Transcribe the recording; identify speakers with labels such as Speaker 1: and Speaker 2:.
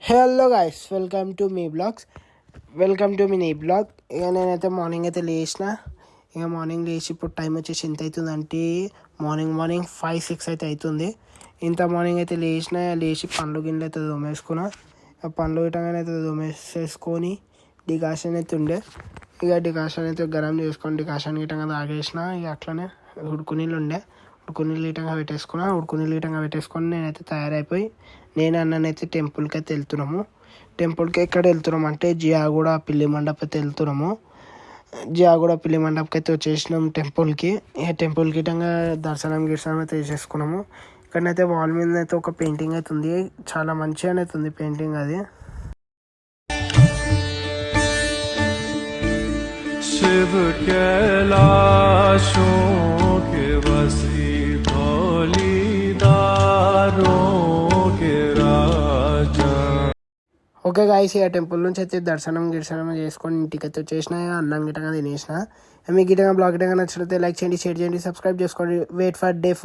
Speaker 1: Hello guys, welcome to మీ blogs. Welcome to మీ నీ బ్లాగ్. ఇక నేనైతే మార్నింగ్ అయితే లేచిన. ఇక మార్నింగ్ లేచి ఇప్పుడు టైం వచ్చేసి ఎంత అవుతుందంటే మార్నింగ్ 5-6 అయితే అవుతుంది. ఇంత మార్నింగ్ అయితే లేచి పండ్లు గిన్నెలు అయితే దోమేసుకున్నా. పండ్లు గిట్టగానే అయితే దోమేసేసుకొని డికాషన్ అయితే ఉండే. ఇక డికాషన్ అయితే గరం చేసుకొని డికాషన్ గిట్టంగా తాగేసిన. ఇక అట్లనే ఉడుకునీళ్ళు ఉండే, ఉడుకునీళ్ళు గిట్టంగా పెట్టేసుకొని నేనైతే తయారైపోయి అన్ననైతే టెంపుల్కి అయితే వెళ్తున్నాము. టెంపుల్కి ఎక్కడ వెళ్తున్నాము అంటే జియాగూడ పిల్లి మండపం అయితే వెళ్తున్నాము. జియాగూడ పిల్లి మండపంకి అయితే వచ్చేసినాం టెంపుల్కి. ఇక టెంపుల్ గిట్టంగా దర్శనం అయితే చేసేసుకున్నాము. ఇక్కడనైతే వాల్ మీద అయితే ఒక పెయింటింగ్ అయితే ఉంది. చాలా మంచిగా అయితే ఉంది పెయింటింగ్ అది. शिव कैलाशों के वसी धौलीदारों के राजा. ఓకే గాయస్, ఇక టెంపుల్ నుంచి అయితే దర్శనం చేసుకొని ఇంటికి అయితే వచ్చేసిన. అన్నం గిట్టంగా తినేసిన. మీకు గిట్టంగా బ్లాగ్ గిట్టంగా నచ్చితే లైక్ చేయండి, షేర్ చేయండి, సబ్స్క్రైబ్ చేసుకోండి. Wait for day 4.